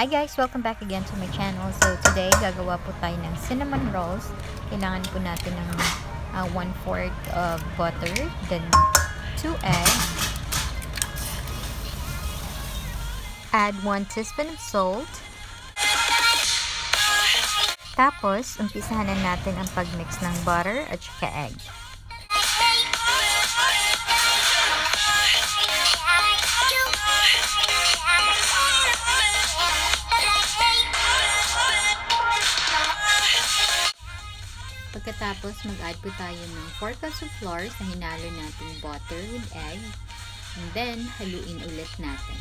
Hi guys! Welcome back again to my channel. So today, gagawa po tayo ng cinnamon rolls. Kailangan po natin ng 1/4 of butter, then 2 eggs. Add 1 teaspoon of salt. Tapos, umpisahan na natin ang pagmix ng butter at saka egg. Pagkatapos, mag-add po tayo ng 4 cups of flour sa hinalo nating butter with egg. And then, haluin ulit natin.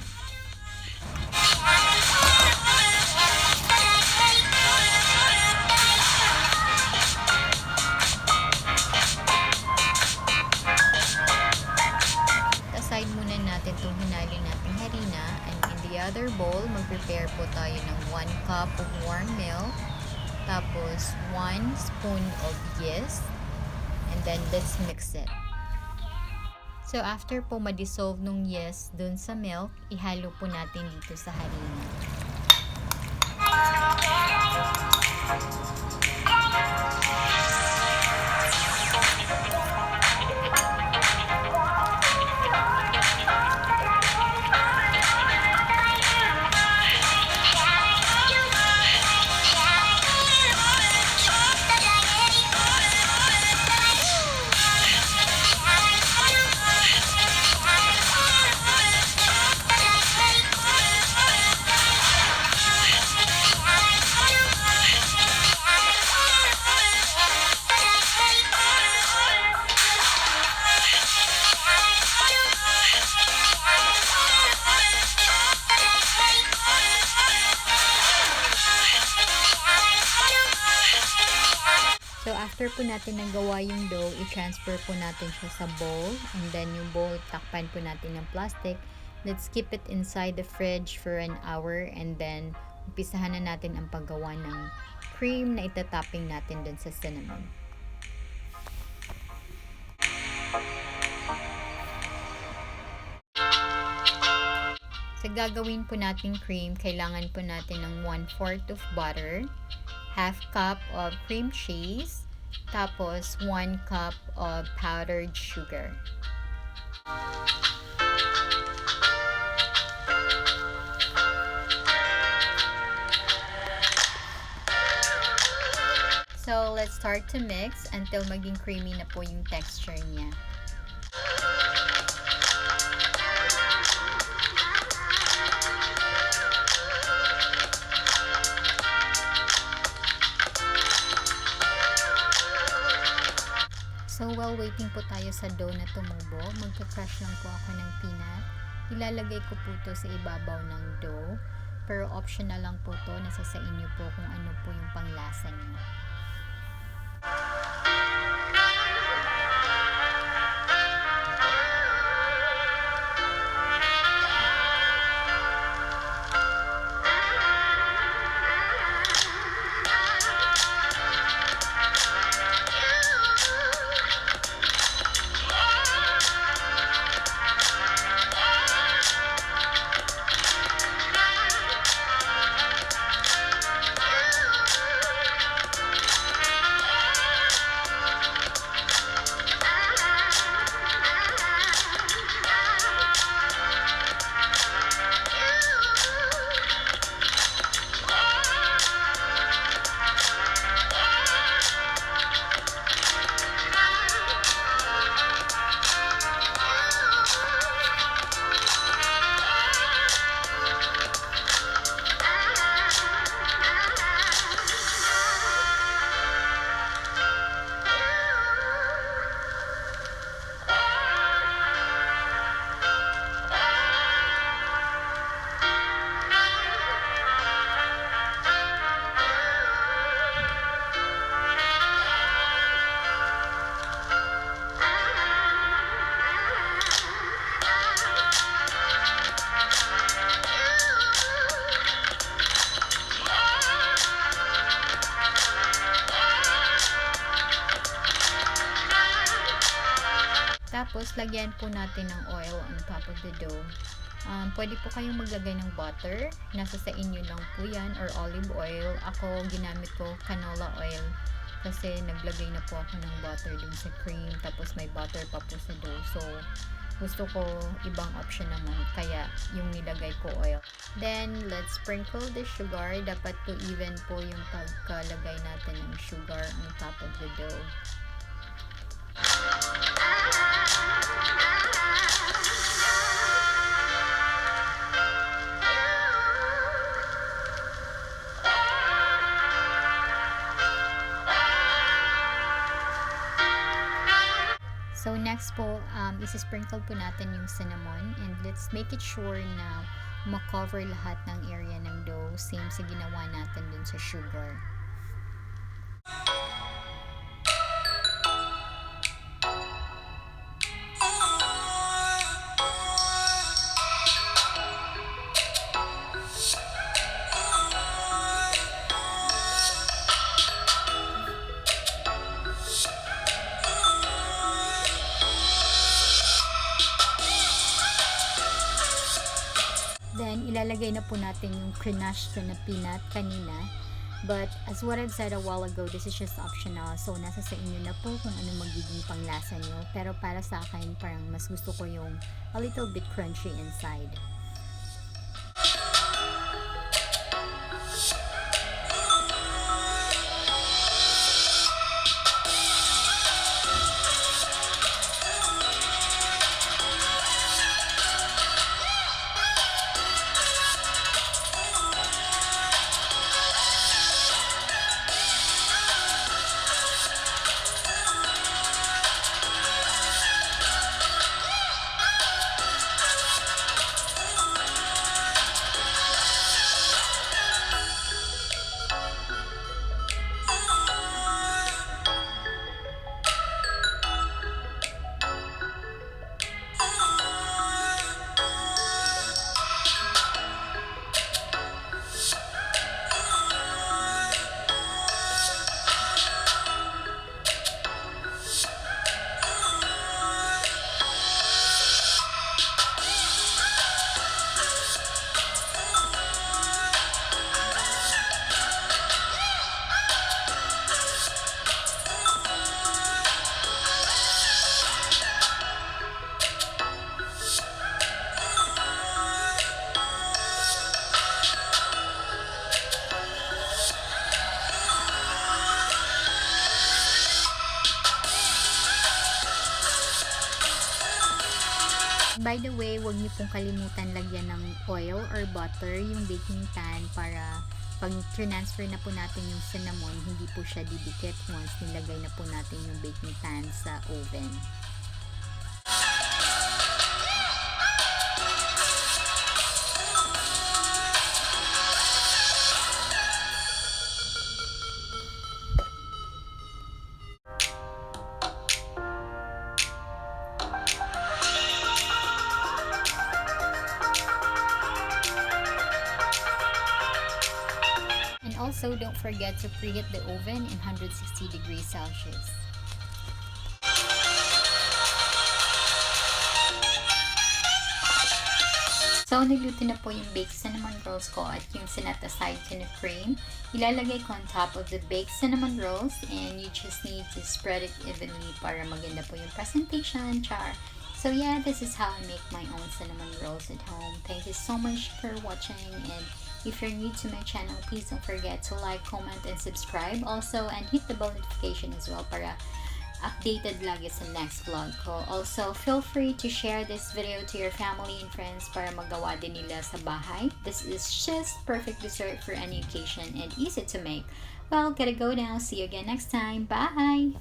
Aside muna natin itong hinalo nating harina. And in the other bowl, mag-prepare po tayo ng 1 cup of warm milk. Tapos, 1 spoon of yeast. And then, let's mix it. So, after po ma-dissolve nung yeast dun sa milk, ihalo po natin dito sa harina. So, after po natin nagawa yung dough, i-transfer po natin siya sa bowl. And then, yung bowl, takpan po natin ng plastic. Let's keep it inside the fridge for an hour. And then, umpisahan na natin ang paggawa ng cream na itatopping natin dun sa cinnamon. Sa gagawin po natin cream, kailangan po natin ng 1/4 of butter, half cup of cream cheese, tapos 1 cup of powdered sugar. So, let's start to mix until maging creamy na po yung texture niya. So, while waiting po tayo sa dough na tumubo, magka-crush lang po ako ng peanut. Ilalagay ko po to sa ibabaw ng dough. Pero optional lang po to. Nasa sa inyo po kung ano po yung panglasa niyo. Tapos, lagyan po natin ng oil on top of the dough. Pwede po kayong maglagay ng butter. Nasa sa inyo lang po yan, or olive oil. Ako, ginamit ko canola oil kasi naglagay na po ako ng butter dun sa cream, tapos may butter pa po sa dough. So, gusto ko ibang option naman, kaya yung nilagay ko oil. Then, let's sprinkle the sugar. Dapat po even po yung pagkalagay natin ng sugar on top of the dough. So, next po, isi-sprinkle po natin yung cinnamon, and let's make it sure na makover lahat ng area ng dough, same sa ginawa natin dun sa sugar. Then, ilalagay na po natin yung crunch ko na peanut kanina. But, as what I've said a while ago, this is just optional. So, nasa sa inyo na po kung ano magiging panglasa nyo. Pero para sa akin, parang mas gusto ko yung a little bit crunchy inside. By the way, huwag niyo pong kalimutan lagyan ng oil or butter yung baking pan para pag transfer na po natin yung cinnamon, hindi po siya didikit once nilagay na po natin yung baking pan sa oven. Also, don't forget to preheat the oven in 160 degrees Celsius. So, nagluto na po yung baked cinnamon rolls ko at yung sinet aside ko na cream. Ilalagay ko on top of the baked cinnamon rolls, and you just need to spread it evenly para maganda po yung presentation, char. So yeah, this is how I make my own cinnamon rolls at home. Thank you so much for watching, and if you're new to my channel, please don't forget to like, comment, and subscribe also, and hit the bell notification as well para updated lagi sa next vlog ko. Also, feel free to share this video to your family and friends para magawa din nila sa bahay. This is just perfect dessert for any occasion and easy to make. Well, gotta go now. See you again next time. Bye!